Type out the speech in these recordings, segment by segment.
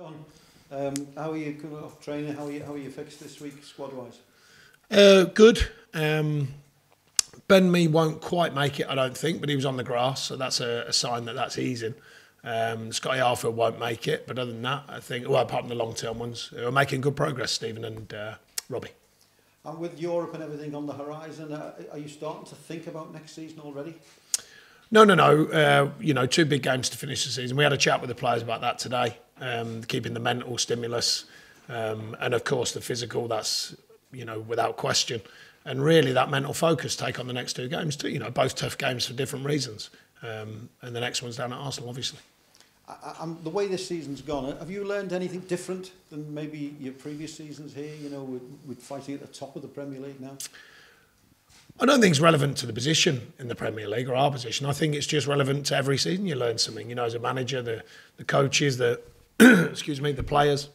John, how are you coming off training? How are you fixed this week, squad-wise? Good. Ben Mee won't quite make it, I don't think, but he was on the grass, so that's a sign that that's easing. Scotty Arthur won't make it, but other than that, I think, well, apart from the long-term ones, we're making good progress, Stephen and Robbie. And with Europe and everything on the horizon, are you starting to think about next season already? No. Two big games to finish the season. We had a chat with the players about that today, keeping the mental stimulus and, of course, the physical, that's, without question. And really that mental focus take on the next two games too, both tough games for different reasons. And the next one's down at Arsenal, obviously. The way this season's gone, have you learned anything different than maybe your previous seasons here, with fighting at the top of the Premier League now? I don't think it's relevant to the position in the Premier League or our position. I think it's just relevant to every season you learn something, as a manager, the coaches, the the players.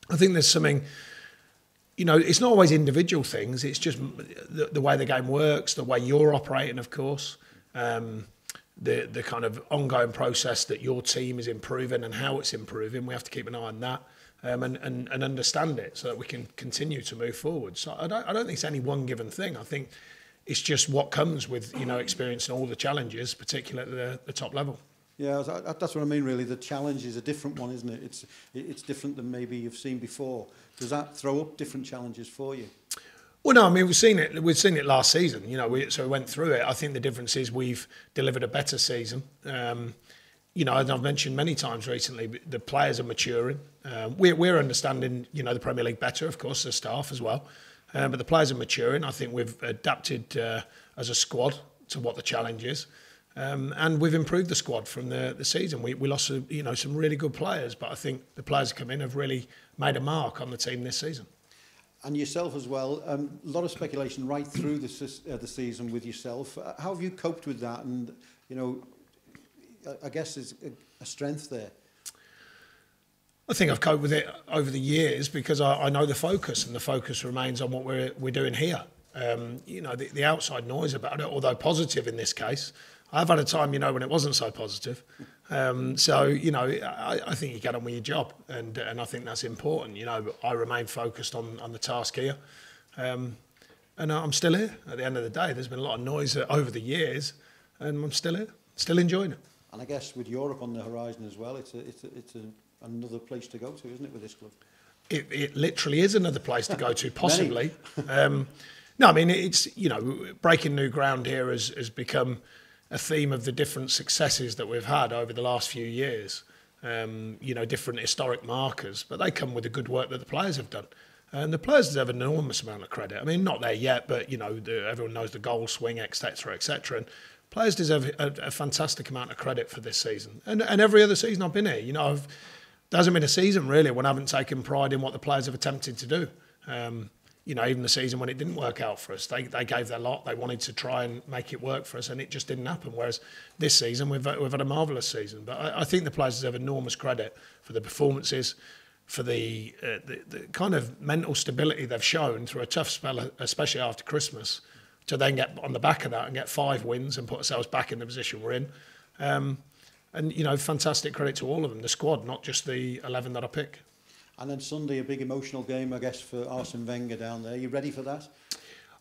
I think there's something, it's not always individual things, it's just the way the game works, the way you're operating, of course. The kind of ongoing process that your team is improving and how it's improving, we have to keep an eye on that and understand it so that we can continue to move forward. So I don't think it's any one given thing. I think it's just what comes with experiencing all the challenges, particularly at the top level. Yeah, that's what I mean. Really, the challenge is a different one, isn't it? It's different than maybe you've seen before. Does that throw up different challenges for you? Well, no, I mean, we've seen it last season, so we went through it. I think the difference is we've delivered a better season. And I've mentioned many times recently, the players are maturing. We're understanding, the Premier League better, of course, the staff as well. But the players are maturing. I think we've adapted as a squad to what the challenge is. And we've improved the squad from the season. We lost, some really good players, but I think the players that come in have really made a mark on the team this season. And yourself as well, a lot of speculation right through the season with yourself. How have you coped with that? And, I guess there's a strength there. I think I've coped with it over the years because I know the focus, and the focus remains on what we're doing here. The outside noise about it, although positive in this case, I've had a time, when it wasn't so positive. I think you get on with your job, and I think that's important. I remain focused on the task here, and I'm still here. At the end of the day, there's been a lot of noise over the years, and I'm still here, still enjoying it. And I guess with Europe on the horizon as well, it's another place to go to, isn't it, with this club? It literally is another place to go to, possibly. No, I mean, it's, breaking new ground here has become a theme of the different successes that we've had over the last few years. Different historic markers, but they come with the good work that the players have done. And the players deserve an enormous amount of credit. I mean, not there yet, but, everyone knows the goal swing, etc., etc. And players deserve a fantastic amount of credit for this season. And every other season I've been here, there hasn't been a season really when I haven't taken pride in what the players have attempted to do. Even the season when it didn't work out for us, they gave their lot. They wanted to try and make it work for us, and it just didn't happen. Whereas this season, we've had a marvellous season. But I think the players deserve enormous credit for the performances, for the kind of mental stability they've shown through a tough spell, especially after Christmas, to then get on the back of that and get 5 wins and put ourselves back in the position we're in. Fantastic credit to all of them, the squad, not just the 11 that I pick. And then Sunday, a big emotional game, I guess, for Arsene Wenger down there. Are you ready for that?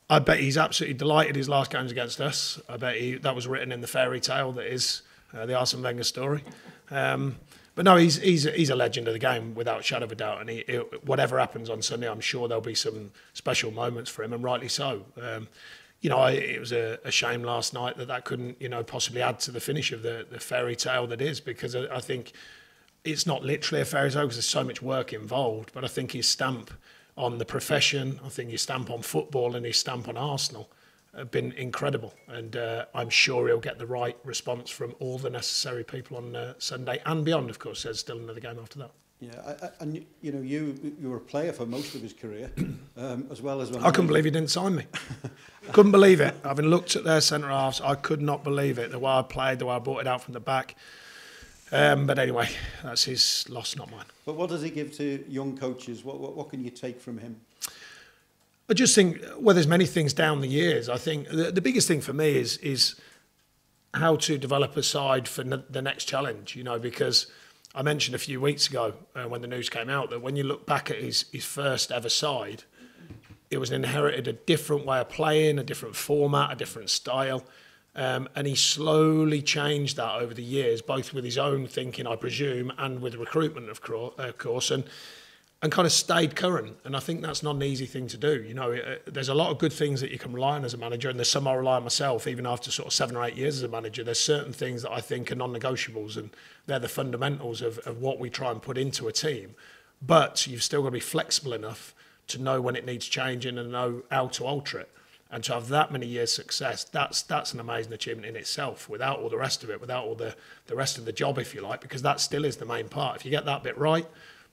I bet he's absolutely delighted his last game's against us. I bet that was written in the fairy tale that is the Arsene Wenger story. But no, he's a legend of the game without a shadow of a doubt. And whatever happens on Sunday, I'm sure there'll be some special moments for him, and rightly so. It was a shame last night that couldn't, possibly add to the finish of the fairy tale that is, because I think it's not literally a fairy tale because there's so much work involved, but I think his stamp on the profession, I think his stamp on football and his stamp on Arsenal have been incredible. And I'm sure he'll get the right response from all the necessary people on Sunday and beyond, of course. There's still another game after that. Yeah, and you were a player for most of his career, as well as... I couldn't believe he didn't sign me. Couldn't believe it. Having looked at their centre-halves, I could not believe it. The way I played, the way I brought it out from the back. But anyway, that's his loss, not mine. But what does he give to young coaches? What can you take from him? I just think, well, there's many things down the years. I think the biggest thing for me is how to develop a side for the next challenge, because I mentioned a few weeks ago when the news came out that when you look back at his first ever side, it was inherited a different way of playing, a different format, a different style. And he slowly changed that over the years, both with his own thinking, I presume, and with recruitment, of course, and kind of stayed current. And I think that's not an easy thing to do. You know, there's a lot of good things that you can rely on as a manager, and there's some I rely on myself, even after sort of 7 or 8 years as a manager. There's certain things that I think are non-negotiables, and they're the fundamentals of what we try and put into a team. But you've still got to be flexible enough to know when it needs changing and know how to alter it. And to have that many years' success, that's an amazing achievement in itself, without all the rest of it, without all the rest of the job, if you like, because that still is the main part. If you get that bit right,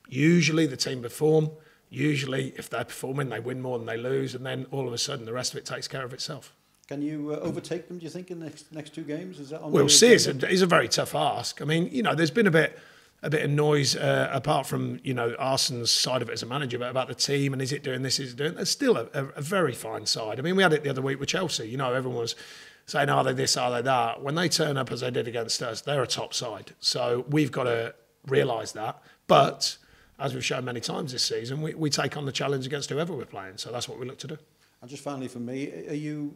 usually the team perform. Usually, if they're performing, they win more than they lose, and then all of a sudden, the rest of it takes care of itself. Can you overtake them, do you think, in the next 2 games? Is that on We'll see. It's a very tough ask. I mean, you know, there's been a bit of noise apart from, you know, Arsenal's side of it as a manager, but about the team and is it doing this, is it doing that? There's still a very fine side. I mean, we had it the other week with Chelsea. You know, everyone was saying, are they this, are they that? When they turn up as they did against us, they're a top side. So we've got to realise that. But as we've shown many times this season, we take on the challenge against whoever we're playing. So that's what we look to do. And just finally for me, are you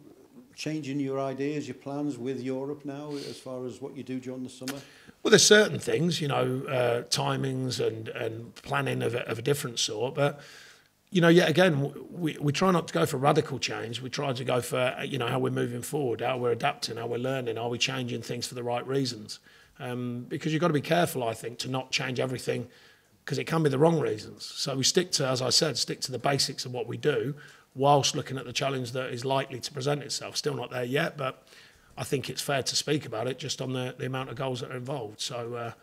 changing your ideas, your plans with Europe now as far as what you do during the summer? Well, there's certain things, you know, timings and planning of a different sort. But, you know, yet again, we try not to go for radical change. We try to go for, you know, how we're moving forward, how we're adapting, how we're learning, are we changing things for the right reasons? Because you've got to be careful, I think, to not change everything because it can be the wrong reasons. So we stick to, as I said, stick to the basics of what we do whilst looking at the challenge that is likely to present itself. Still not there yet, but I think it's fair to speak about it just on the amount of goals that are involved. So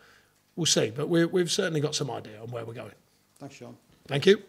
we'll see. But we've certainly got some idea on where we're going. Thanks, Sean. Thank you.